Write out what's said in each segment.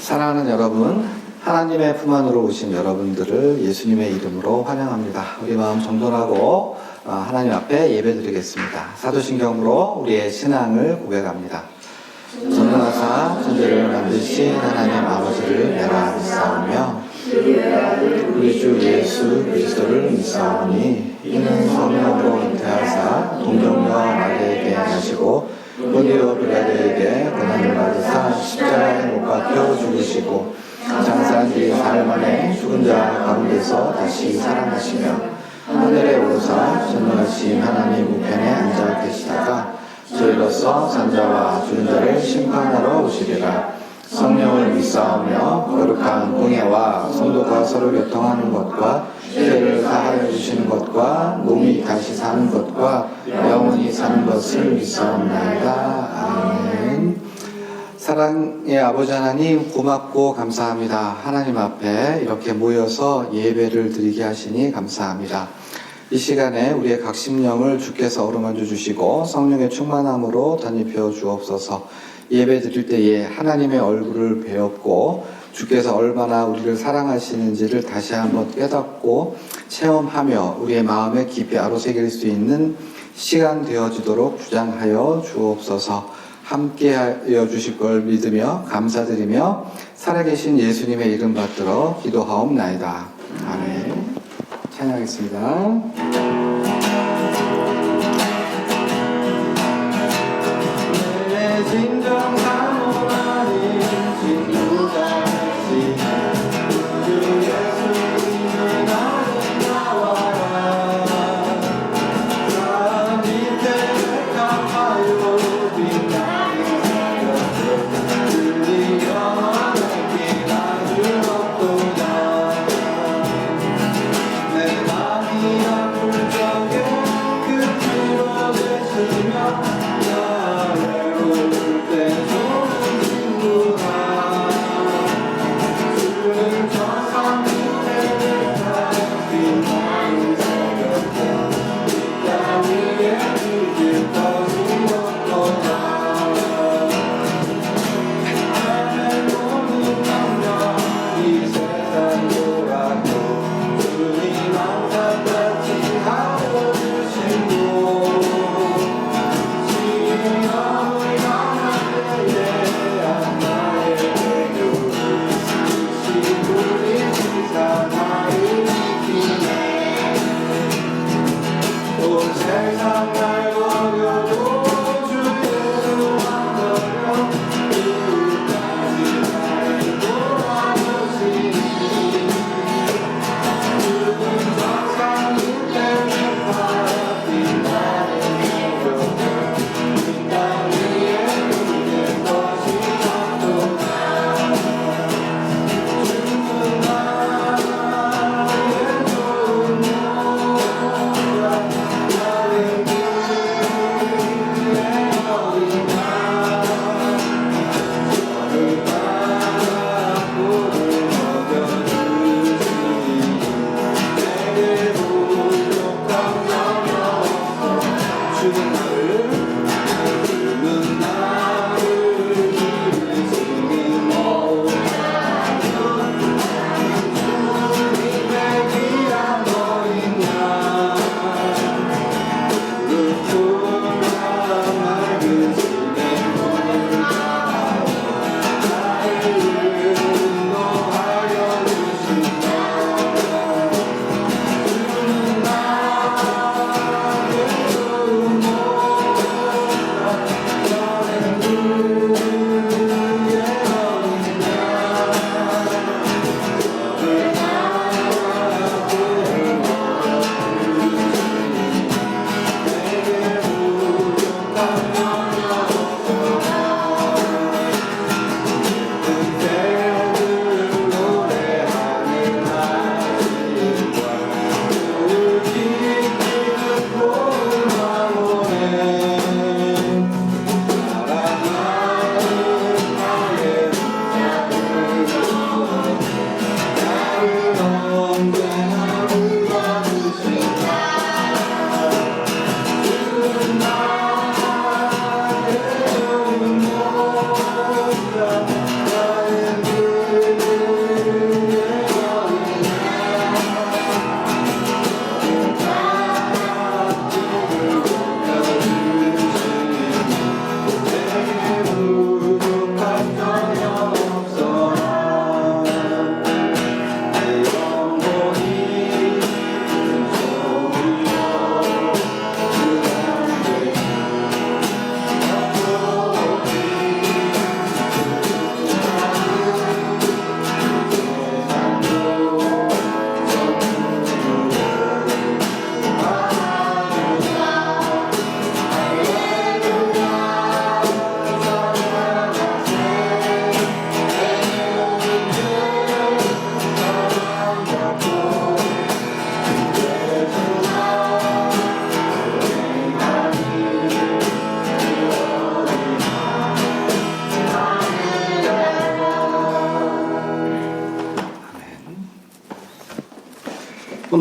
사랑하는 여러분, 하나님의 품 안으로 오신 여러분들을 예수님의 이름으로 환영합니다. 우리 마음 정돈하고 하나님 앞에 예배드리겠습니다. 사도신경으로 우리의 신앙을 고백합니다. 전능하사 천지를 만드신 하나님 아버지를 내가 믿사오며 우리 주 예수 그리스도를 믿사오니 이는 성령으로 잉태하사 동정녀 마리아에게 나시고 본디오 빌라도에게 고난을 받으사 십자가에 못 박혀 죽으시고 장사한 뒤 사흘 만에 죽은 자 가운데서 다시 살아나시며 하늘에 오르사 전능하신 하나님 우편에 앉아 계시다가 저희로서 산자와 죽은 자를 심판하러 오시리라. 성령을 믿사오며 거룩한 공예와 성도가 서로 교통하는 것과 죄를 사하여 주시는 것과 몸이 다시 사는 것과 영원히 사는 것을 믿사옵나이다. 아멘. 사랑의 아버지 하나님, 고맙고 감사합니다. 하나님 앞에 이렇게 모여서 예배를 드리게 하시니 감사합니다. 이 시간에 우리의 각 심령을 주께서 어루만져 주시고 성령의 충만함으로 덧입혀 주옵소서. 예배 드릴 때에 하나님의 얼굴을 배웠고 주께서 얼마나 우리를 사랑하시는지를 다시 한번 깨닫고 체험하며 우리의 마음에 깊이 아로새길 수 있는 시간 되어지도록 주장하여 주옵소서. 함께하여 주실 걸 믿으며 감사드리며 살아계신 예수님의 이름 받들어 기도하옵나이다. 아멘. 찬양하겠습니다. 진정 사모 아닌 진주가 시 주 예수님을 나는 나와라 산 밑에 갚아요 빛나는 사랑을 들리 영원한 길 아주 없도다 내 맘이 아플 적에 끝으로 되시며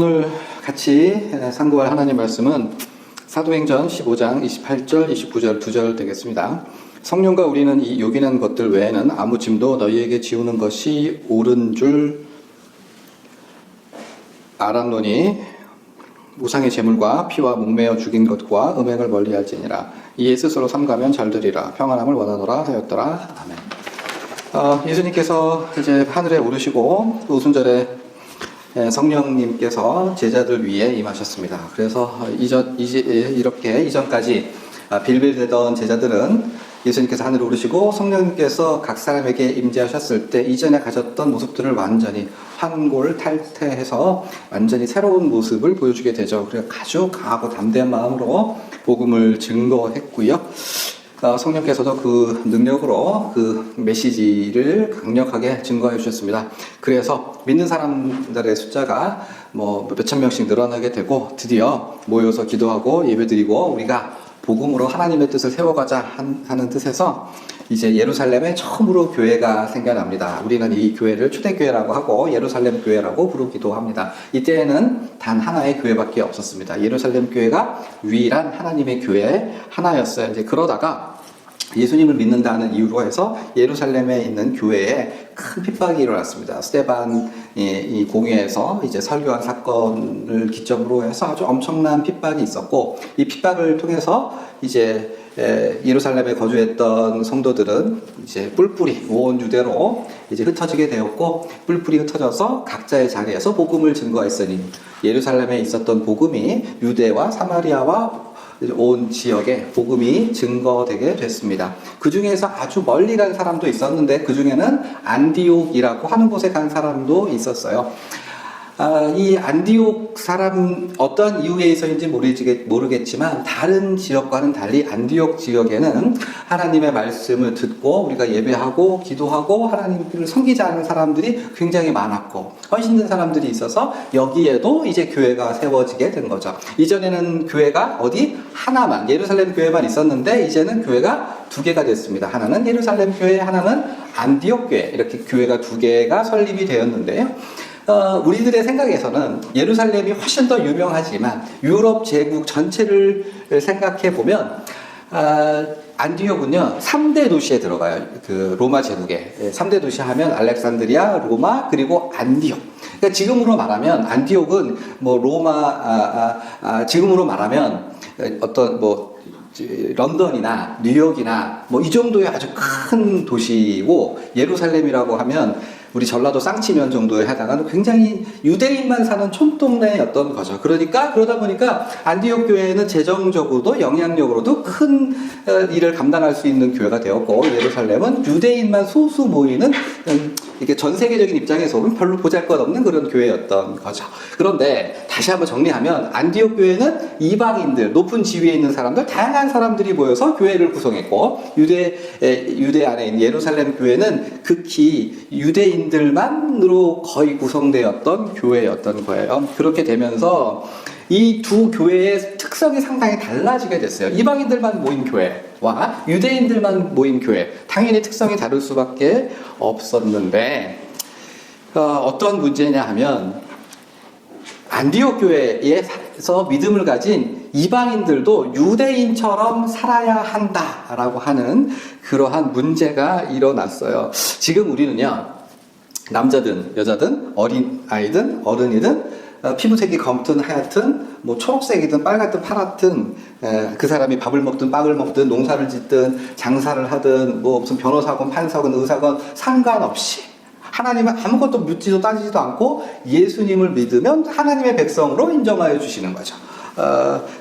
오늘 같이 상고할 하나님 말씀은 사도행전 15장 28절, 29절 2절 되겠습니다. 성령과 우리는 이 요긴한 것들 외에는 아무 짐도 너희에게 지우는 것이 옳은 줄 알았노니 우상의 제물과 피와 목매어 죽인 것과 음행을 멀리할지니라. 이에 스스로 삼가면 잘되리라. 평안함을 원하노라 하였더라. 아멘. 예수님께서 이제 하늘에 오르시고 오순절에 성령님께서 제자들 위에 임하셨습니다. 그래서 이전까지 빌빌대던 제자들은 예수님께서 하늘에 오르시고 성령님께서 각 사람에게 임재하셨을 때 이전에 가졌던 모습들을 완전히 환골탈태해서 완전히 새로운 모습을 보여주게 되죠. 그래서 아주 강하고 담대한 마음으로 복음을 증거했고요. 성령께서도 그 능력으로 그 메시지를 강력하게 증거해 주셨습니다. 그래서 믿는 사람들의 숫자가 몇천 명씩 늘어나게 되고 드디어 모여서 기도하고 예배드리고 우리가 복음으로 하나님의 뜻을 세워가자 하는 뜻에서 이제 예루살렘에 처음으로 교회가 생겨납니다. 우리는 이 교회를 초대교회라고 하고 예루살렘 교회라고 부르기도 합니다. 이때에는 단 하나의 교회밖에 없었습니다. 예루살렘 교회가 유일한 하나님의 교회 하나였어요. 이제 그러다가 예수님을 믿는다는 이유로 해서 예루살렘에 있는 교회에 큰 핍박이 일어났습니다. 스데반 이 공회에서 이제 설교한 사건을 기점으로 해서 아주 엄청난 핍박이 있었고, 이 핍박을 통해서 이제 예루살렘에 거주했던 성도들은 이제 뿔뿔이 온 유대로 이제 흩어지게 되었고, 뿔뿔이 흩어져서 각자의 자리에서 복음을 증거했으니 예루살렘에 있었던 복음이 유대와 사마리아와 온 지역에 복음이 증거되게 됐습니다. 그 중에서 아주 멀리 간 사람도 있었는데 그 중에는 안디옥이라고 하는 곳에 간 사람도 있었어요. 이 안디옥 사람 어떤 이유에 있어서인지 모르겠지만 다른 지역과는 달리 안디옥 지역에는 하나님의 말씀을 듣고 우리가 예배하고 기도하고 하나님을 섬기지 않은 사람들이 굉장히 많았고 헌신된 사람들이 있어서 여기에도 이제 교회가 세워지게 된 거죠. 이전에는 교회가 어디 하나만 예루살렘 교회만 있었는데 이제는 교회가 두 개가 됐습니다. 하나는 예루살렘 교회, 하나는 안디옥 교회, 이렇게 교회가 두 개가 설립이 되었는데요. 우리들의 생각에서는 예루살렘이 훨씬 더 유명하지만 유럽 제국 전체를 생각해 보면 안디옥은요 3대 도시에 들어가요. 그 로마 제국에 3대 도시 하면 알렉산드리아, 로마, 그리고 안디옥. 그러니까 지금으로 말하면 안디옥은 지금으로 말하면 어떤 런던이나 뉴욕이나 이 정도의 아주 큰 도시이고, 예루살렘이라고 하면 우리 전라도 쌍치면 정도에 해당하는 굉장히 유대인만 사는 촌동네였던 거죠. 그러다 보니까 안디옥 교회는 재정적으로도 영향력으로도 큰 일을 감당할 수 있는 교회가 되었고, 예루살렘은 유대인만 소수 모이는 이게 전 세계적인 입장에서 보면 별로 보잘것없는 그런 교회였던 거죠. 그런데 다시 한번 정리하면 안디옥 교회는 이방인들, 높은 지위에 있는 사람들, 다양한 사람들이 모여서 교회를 구성했고, 유대 안에 있는 예루살렘 교회는 극히 유대인들만으로 거의 구성되었던 교회였던 거예요. 그렇게 되면서 이 두 교회의 특성이 상당히 달라지게 됐어요. 이방인들만 모인 교회와 유대인들만 모인 교회, 당연히 특성이 다를 수밖에 없었는데 어떤 문제냐 하면 안디옥 교회에서 믿음을 가진 이방인들도 유대인처럼 살아야 한다라고 하는 그러한 문제가 일어났어요. 지금 우리는요, 남자든 여자든 어린 아이든 어른이든 피부색이 검든 하얗든 초록색이든 빨갛든 파랗든 그 사람이 밥을 먹든 빵을 먹든 농사를 짓든 장사를 하든 무슨 변호사건 판사건 의사건 상관없이 하나님은 아무것도 묻지도 따지지도 않고 예수님을 믿으면 하나님의 백성으로 인정하여 주시는 거죠.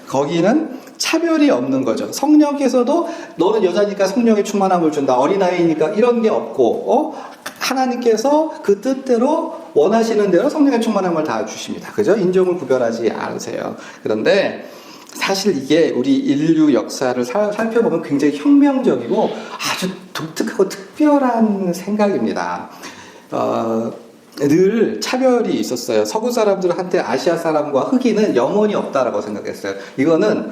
거기는 차별이 없는 거죠. 성령께서도 너는 여자니까 성령의 충만함을 준다, 어린아이니까 이런 게 없고 하나님께서 그 뜻대로 원하시는 대로 성령의 충만함을 다 주십니다. 그죠? 인종을 구별하지 않으세요. 그런데 사실 이게 우리 인류 역사를 살펴보면 굉장히 혁명적이고 아주 독특하고 특별한 생각입니다. 늘 차별이 있었어요. 서구 사람들한테 아시아 사람과 흑인은 영혼이 없다라고 생각했어요. 이거는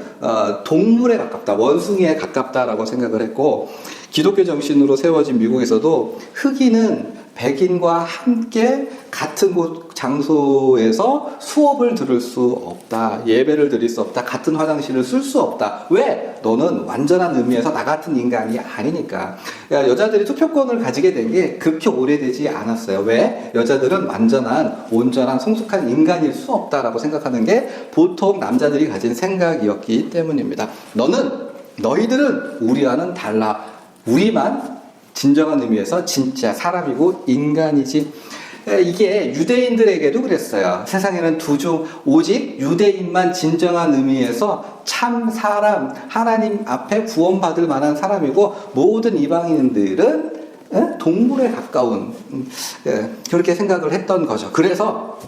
동물에 가깝다, 원숭이에 가깝다라고 생각을 했고, 기독교 정신으로 세워진 미국에서도 흑인은 백인과 함께 같은 곳 장소에서 수업을 들을 수 없다. 예배를 드릴 수 없다. 같은 화장실을 쓸 수 없다. 왜? 너는 완전한 의미에서 나 같은 인간이 아니니까. 그러니까 여자들이 투표권을 가지게 된 게 그렇게 오래되지 않았어요. 왜? 여자들은 완전한, 온전한, 성숙한 인간일 수 없다라고 생각하는 게 보통 남자들이 가진 생각이었기 때문입니다. 너희들은 우리와는 달라. 우리만 진정한 의미에서 진짜 사람이고 인간이지. 이게 유대인들에게도 그랬어요. 세상에는 오직 유대인만 진정한 의미에서 참 사람, 하나님 앞에 구원받을 만한 사람이고, 모든 이방인들은 동물에 가까운, 그렇게 생각을 했던 거죠. 그래서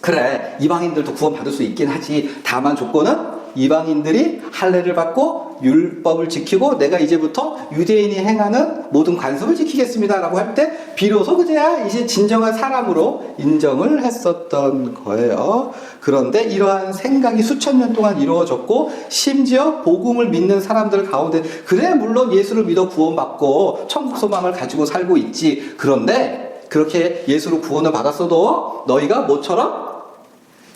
그래, 이방인들도 구원받을 수 있긴 하지. 다만 조건은 이방인들이 할례를 받고 율법을 지키고 내가 이제부터 유대인이 행하는 모든 관습을 지키겠습니다 라고 할 때 비로소 그제야 이제 진정한 사람으로 인정을 했었던 거예요. 그런데 이러한 생각이 수천 년 동안 이루어졌고, 심지어 복음을 믿는 사람들 가운데 그래 물론 예수를 믿어 구원받고 천국 소망을 가지고 살고 있지. 그런데 그렇게 예수로 구원을 받았어도 너희가 뭐처럼?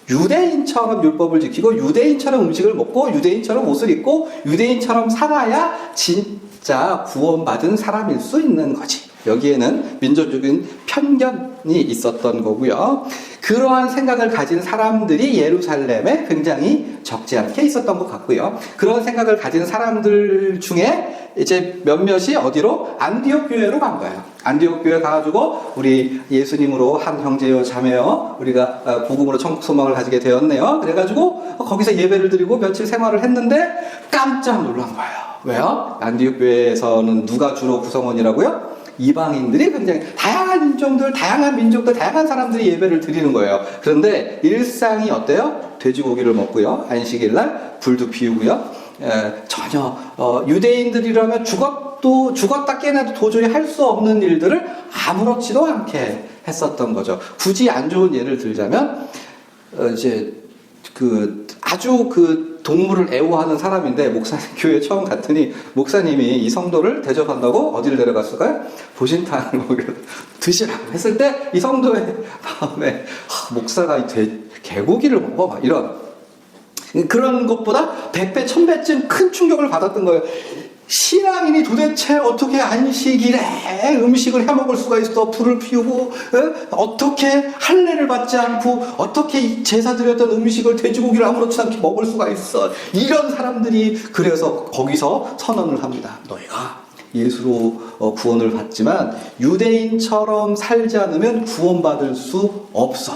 유대인처럼 율법을 지키고 유대인처럼 음식을 먹고 유대인처럼 옷을 입고 유대인처럼 살아야 진짜 구원받은 사람일 수 있는 거지. 여기에는 민족적인 편견이 있었던 거고요. 그러한 생각을 가진 사람들이 예루살렘에 굉장히 적지 않게 있었던 것 같고요. 그런 생각을 가진 사람들 중에 이제 몇몇이 어디로? 안디옥 교회로 간 거예요. 안디옥 교회 가가지고 우리 예수님으로 한 형제여 자매여 우리가 복음으로 천국 소망을 가지게 되었네요. 그래가지고 거기서 예배를 드리고 며칠 생활을 했는데 깜짝 놀란 거예요. 왜요? 안디옥 교회에서는 누가 주로 구성원이라고요? 이방인들이 굉장히 다양한 인종들, 다양한 민족들, 다양한 사람들이 예배를 드리는 거예요. 그런데 일상이 어때요? 돼지고기를 먹고요. 안식일 날 불도 피우고요. 전혀 유대인들이라면 죽었다 깨어나도 도저히 할 수 없는 일들을 아무렇지도 않게 했었던 거죠. 굳이 안 좋은 예를 들자면 이제 아주 동물을 애호하는 사람인데 목사님 교회 처음 갔더니 목사님이 이 성도를 대접한다고 어디를 데려갔을까요? 보신탕을 먹이러 드시라고 했을 때 이 성도의 마음에 목사가 개고기를 먹어? 막 이런 그런 것보다 100배, 1000배쯤 큰 충격을 받았던 거예요. 신앙인이 도대체 어떻게 안식일에 음식을 해먹을 수가 있어? 불을 피우고 어떻게 할례를 받지 않고 어떻게 제사 드렸던 음식을 돼지고기를 아무렇지 않게 먹을 수가 있어? 이런 사람들이 그래서 거기서 선언을 합니다. 너희가 예수로 구원을 받지만 유대인처럼 살지 않으면 구원받을 수 없어.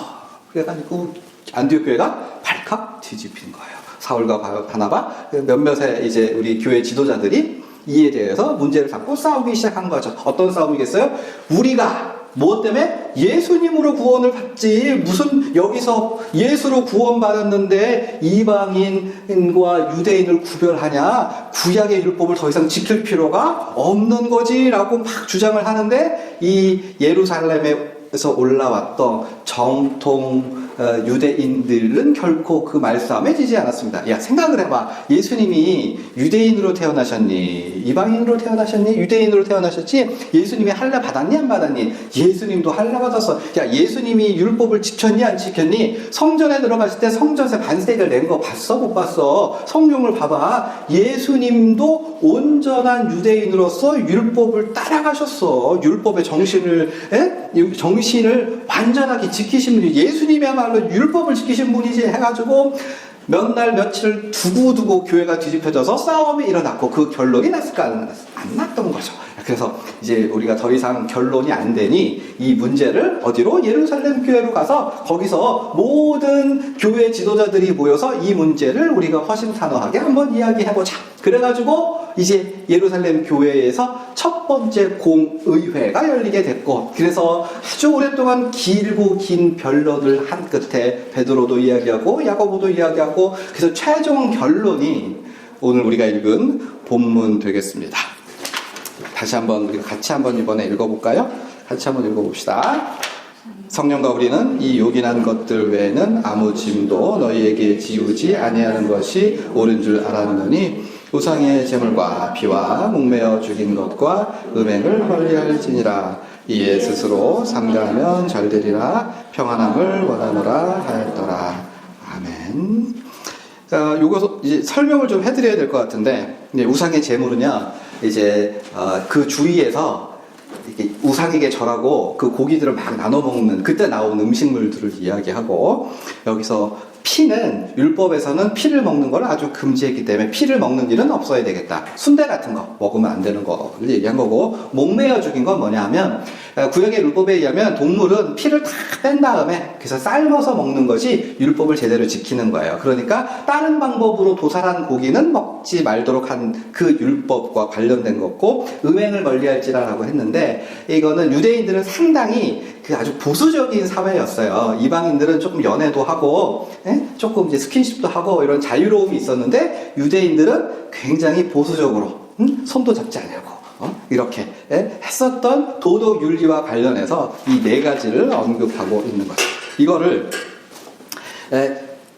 그래가지고 안디옥 교회가 발칵 뒤집힌 거예요. 사울과 바나바 몇몇의 이제 우리 교회 지도자들이 이에 대해서 문제를 잡고 싸우기 시작한 거죠. 어떤 싸움이겠어요? 우리가 무엇 때문에? 예수님으로 구원을 받지 무슨 여기서 예수로 구원받았는데 이방인과 유대인을 구별하냐? 구약의 율법을 더 이상 지킬 필요가 없는 거지 라고 막 주장을 하는데 이 예루살렘에서 올라왔던 정통 유대인들은 결코 그 말싸움에 지지 않았습니다. 야, 생각을 해봐. 예수님이 유대인으로 태어나셨니? 이방인으로 태어나셨니? 유대인으로 태어나셨지? 예수님이 할례 받았니? 안 받았니? 예수님도 할례 받았어. 야, 예수님이 율법을 지켰니? 안 지켰니? 성전에 들어갔을 때 성전세 반세를 낸 거 봤어? 못 봤어? 성경을 봐봐. 예수님도 온전한 유대인으로서 율법을 따라가셨어. 율법의 정신을 완전하게 지키신 분이 예수님이야말로 율법을 지키신 분이지 해가지고 몇 날 며칠 두고 교회가 뒤집혀져서 싸움이 일어났고 그 결론이 났을까 안 났던 거죠. 그래서 이제 우리가 더 이상 결론이 안 되니 이 문제를 어디로? 예루살렘 교회로 가서 거기서 모든 교회 지도자들이 모여서 이 문제를 우리가 허심탄회하게 한번 이야기해보자. 그래가지고 이제 예루살렘 교회에서 첫 번째 공의회가 열리게 됐고, 그래서 아주 오랫동안 길고 긴 변론을 한 끝에 베드로도 이야기하고 야고보도 이야기하고, 그래서 최종 결론이 오늘 우리가 읽은 본문 되겠습니다. 다시 한번 우리 같이 한번 이번에 읽어볼까요? 같이 한번 읽어봅시다. 성령과 우리는 이 요긴한 것들 외에는 아무 짐도 너희에게 지우지 아니하는 것이 옳은 줄 알았느니 우상의 제물과 피와 목매어 죽인 것과 음행을 멀리할지니라. 이에 스스로 삼가하면 잘되리라 평안함을 원하노라 하였더라. 아멘. 자, 요거 이제 설명을 좀 해드려야 될 것 같은데, 이제 우상의 제물은요, 이제 그 주위에서 이렇게 우상에게 절하고 그 고기들을 막 나눠 먹는 그때 나온 음식물들을 이야기하고, 여기서 피는 율법에서는 피를 먹는 걸 아주 금지했기 때문에 피를 먹는 일은 없어야 되겠다. 순대 같은 거 먹으면 안 되는 거를 얘기한 거고, 목매어 죽인 건 뭐냐 하면 구약의 율법에 의하면 동물은 피를 다 뺀 다음에 그래서 삶아서 먹는 것이 율법을 제대로 지키는 거예요. 그러니까 다른 방법으로 도살한 고기는 먹지 말도록 한 그 율법과 관련된 거고, 음행을 멀리할지라라고 했는데, 이거는 유대인들은 상당히 그 아주 보수적인 사회였어요. 이방인들은 조금 연애도 하고 조금 이제 스킨십도 하고 이런 자유로움이 있었는데, 유대인들은 굉장히 보수적으로 손도 잡지 않냐고 이렇게 했었던 도덕 윤리와 관련해서 이 네 가지를 언급하고 있는 거죠. 이거를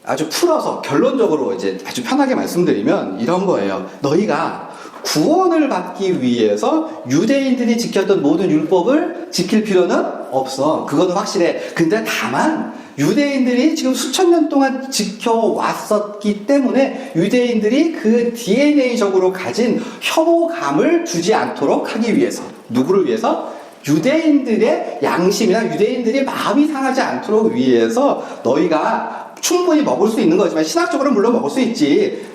아주 풀어서 결론적으로 이제 아주 편하게 말씀드리면 이런 거예요. 너희가 구원을 받기 위해서 유대인들이 지켰던 모든 율법을 지킬 필요는 없어. 그거는 확실해. 근데 다만 유대인들이 지금 수천 년 동안 지켜왔었기 때문에 유대인들이 그 DNA적으로 가진 혐오감을 주지 않도록 하기 위해서, 누구를 위해서? 유대인들의 양심이나 유대인들의 마음이 상하지 않도록 위해서 너희가 충분히 먹을 수 있는 거지만, 신학적으로는 물론 먹을 수 있지.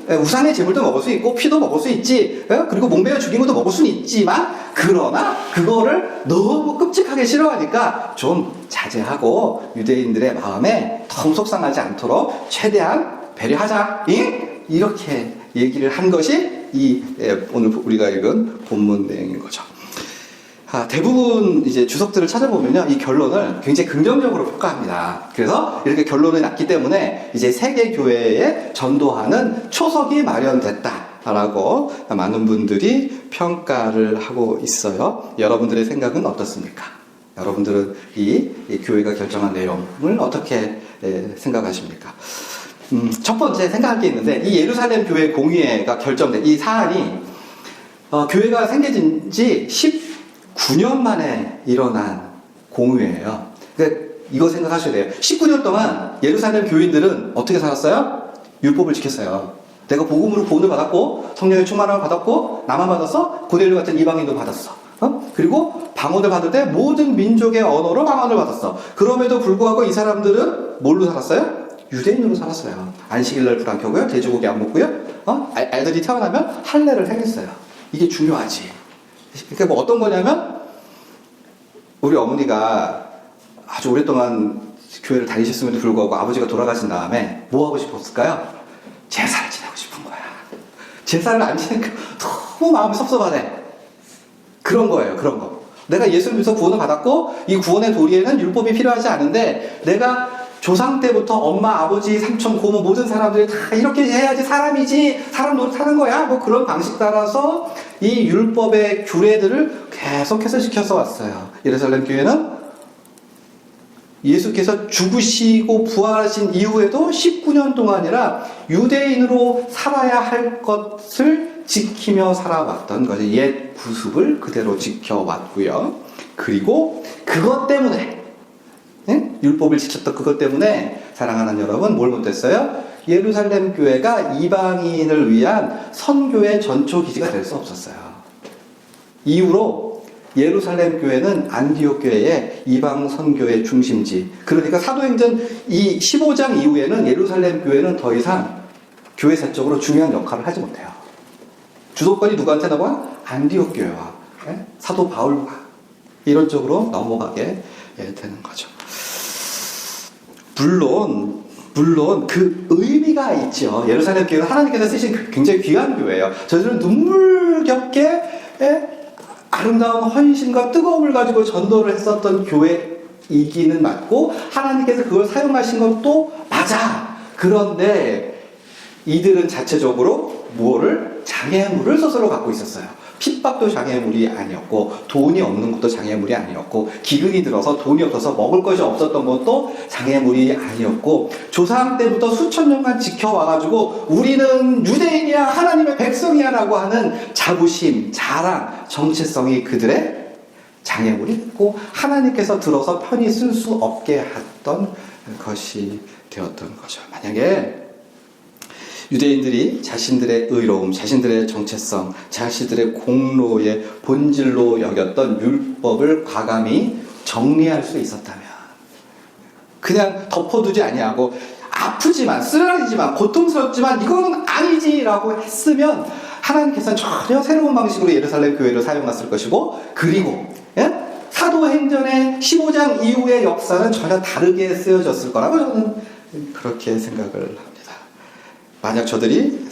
우상의 제물도 먹을 수 있고 피도 먹을 수 있지. 그리고 목매어 죽인 것도 먹을 수는 있지만, 그러나 그거를 너무 끔찍하게 싫어하니까 좀 자제하고 유대인들의 마음에 너무 속상하지 않도록 최대한 배려하자. 이렇게 얘기를 한 것이 오늘 우리가 읽은 본문 내용인 거죠. 대부분 이제 주석들을 찾아보면요, 이 결론을 굉장히 긍정적으로 평가합니다. 그래서 이렇게 결론이 났기 때문에 이제 세계 교회에 전도하는 초석이 마련됐다라고 많은 분들이 평가를 하고 있어요. 여러분들의 생각은 어떻습니까? 여러분들은 이 교회가 결정한 내용을 어떻게 생각하십니까? 첫 번째 생각할 게 있는데, 이 예루살렘 교회 공의회가 결정된 이 사안이 교회가 생겨진 지 19년 만에 일어난 공의회예요. 그러니까 이거 생각하셔야 돼요. 19년 동안 예루살렘 교인들은 어떻게 살았어요? 율법을 지켰어요. 내가 복음으로 구원을 받았고, 성령의 충만함을 받았고, 나만 받았어? 고넬료 같은 이방인도 받았어. 그리고 방언을 받을 때 모든 민족의 언어로 방언을 받았어. 그럼에도 불구하고 이 사람들은 뭘로 살았어요? 유대인으로 살았어요. 안식일날 불 안 켜고요, 돼지고기 안 먹고요, 아이들이 태어나면 할례를 행했어요. 이게 중요하지. 그러니까 뭐 어떤 거냐면, 우리 어머니가 아주 오랫동안 교회를 다니셨음에도 불구하고 아버지가 돌아가신 다음에 뭐 하고 싶었을까요? 제사를 지내고 싶은 거야. 제사를 안 지내니까 너무 마음이 섭섭하네. 그런 거예요. 그런 거. 내가 예수를 믿어서 구원을 받았고, 이 구원의 도리에는 율법이 필요하지 않은데, 내가 조상 때부터 엄마, 아버지, 삼촌, 고모 모든 사람들이 다 이렇게 해야지 사람이지, 사람 노릇하는 거야, 뭐 그런 방식 따라서 이 율법의 규례들을 계속해서 지켜서 왔어요. 예루살렘 교회는 예수께서 죽으시고 부활하신 이후에도 19년 동안이라 유대인으로 살아야 할 것을 지키며 살아왔던 것이 옛 구습을 그대로 지켜왔고요. 그리고 그것 때문에, 율법을 지켰던 그것 때문에 사랑하는 여러분, 뭘 못했어요? 예루살렘 교회가 이방인을 위한 선교의 전초 기지가 될 수 없었어요. 이후로 예루살렘 교회는 안디옥 교회의 이방 선교의 중심지. 그러니까 사도행전 이 15장 이후에는 예루살렘 교회는 더 이상 교회 사적으로 중요한 역할을 하지 못해요. 주도권이 누구한테 넘어가? 안디옥 교회와 사도 바울과 이런 쪽으로 넘어가게 되는 거죠. 물론 그 의미가 있죠. 예루살렘 교회는 하나님께서 쓰신 굉장히 귀한 교회예요. 저희들은 눈물겹게 아름다운 헌신과 뜨거움을 가지고 전도를 했었던 교회이기는 맞고, 하나님께서 그걸 사용하신 것도 맞아. 그런데 이들은 자체적으로 무엇을? 장애물을 스스로 갖고 있었어요. 핍박도 장애물이 아니었고, 돈이 없는 것도 장애물이 아니었고, 기근이 들어서 돈이 없어서 먹을 것이 없었던 것도 장애물이 아니었고, 조상 때부터 수천 년간 지켜와가지고 우리는 유대인이야, 하나님의 백성이야 라고 하는 자부심, 자랑, 정체성이 그들의 장애물이 됐고 하나님께서 들어서 편히 쓸 수 없게 했던 것이 되었던 거죠. 만약에 유대인들이 자신들의 의로움, 자신들의 정체성, 자신들의 공로의 본질로 여겼던 율법을 과감히 정리할 수 있었다면, 그냥 덮어두지 아니하고 아프지만 쓰라리지만 고통스럽지만 이거는 아니지라고 했으면 하나님께서는 전혀 새로운 방식으로 예루살렘 교회를 사용했을 것이고, 그리고 사도행전의 15장 이후의 역사는 전혀 다르게 쓰여졌을 거라고 저는 그렇게 생각을 합니다. 만약 저들이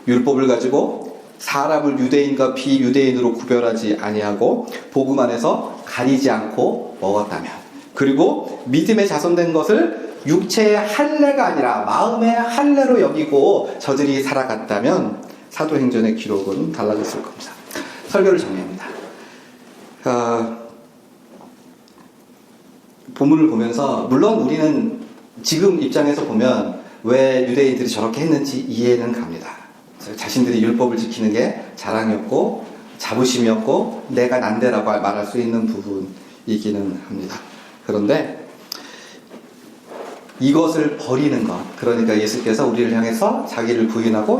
율법을 가지고 사람을 유대인과 비유대인으로 구별하지 아니하고 복음 안에서 가리지 않고 먹었다면, 그리고 믿음에 자손된 것을 육체의 할례가 아니라 마음의 할례로 여기고 저들이 살아갔다면 사도행전의 기록은 달라졌을 겁니다. 설교를 정리합니다. 본문을 보면서 물론 우리는 지금 입장에서 보면 왜 유대인들이 저렇게 했는지 이해는 갑니다. 자신들이 율법을 지키는 게 자랑이었고 자부심이었고 내가 난데라고 말할 수 있는 부분이기는 합니다. 그런데 이것을 버리는 것, 그러니까 예수께서 우리를 향해서 자기를 부인하고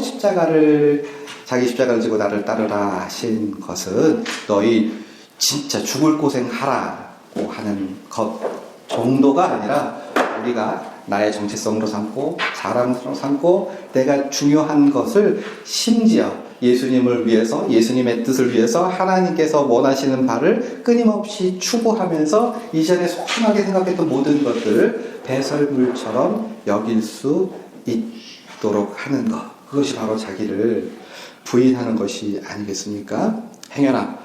자기 십자가를 지고 나를 따르라 하신 것은 너희 진짜 죽을 고생하라고 하는 것 정도가 아니라 우리가 나의 정체성으로 삼고 자랑스러워 삼고 내가 중요한 것을 심지어 예수님을 위해서, 예수님의 뜻을 위해서 하나님께서 원하시는 바를 끊임없이 추구하면서 이전에 소중하게 생각했던 모든 것들을 배설물처럼 여길 수 있도록 하는 것, 그것이 바로 자기를 부인하는 것이 아니겠습니까? 행여나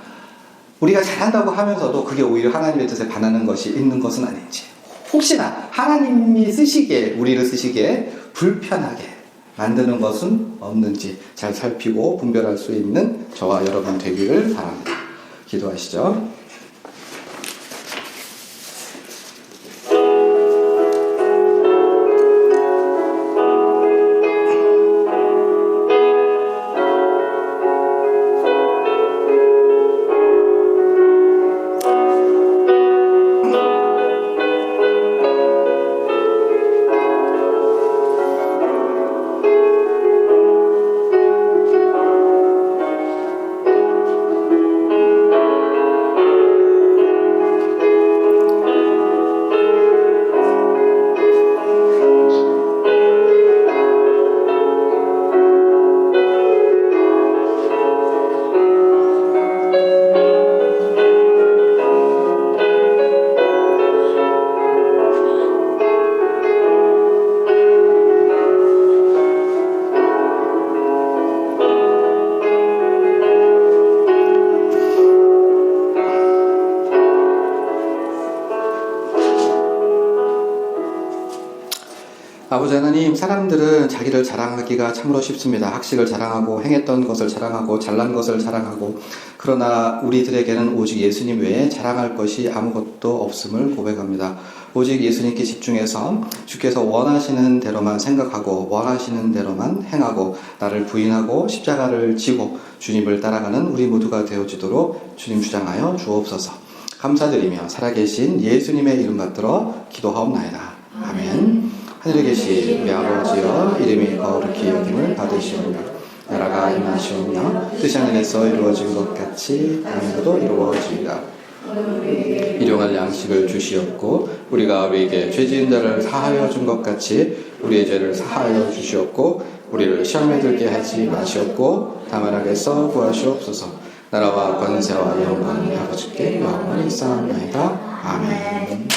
우리가 잘한다고 하면서도 그게 오히려 하나님의 뜻에 반하는 것이 있는 것은 아닌지, 혹시나 하나님이 우리를 쓰시기에 불편하게 만드는 것은 없는지 잘 살피고 분별할 수 있는 저와 여러분 되기를 바랍니다. 기도하시죠. 아버지 하나님, 사람들은 자기를 자랑하기가 참으로 쉽습니다. 학식을 자랑하고 행했던 것을 자랑하고 잘난 것을 자랑하고, 그러나 우리들에게는 오직 예수님 외에 자랑할 것이 아무것도 없음을 고백합니다. 오직 예수님께 집중해서 주께서 원하시는 대로만 생각하고 원하시는 대로만 행하고 나를 부인하고 십자가를 지고 주님을 따라가는 우리 모두가 되어지도록 주님 주장하여 주옵소서. 감사드리며 살아계신 예수님의 이름 받들어 기도하옵나이다. 아멘. 하늘에 계신 우리 아버지여, 이름이 거룩히 여김을 받으시오며 나라가 임하시오며 뜻이 하늘에서 이루어진 것 같이 땅에서도 이루어지리라. 일용할 양식을 주시옵고 우리가 우리에게 죄 지은 자를 사하여 준 것 같이 우리의 죄를 사하여 주시옵고 우리를 시험에 들게 하지 마시옵고 다만 악에서 구하시옵소서. 나라와 권세와 영광이 아버지께 영원히 있사옵나이다. 아멘.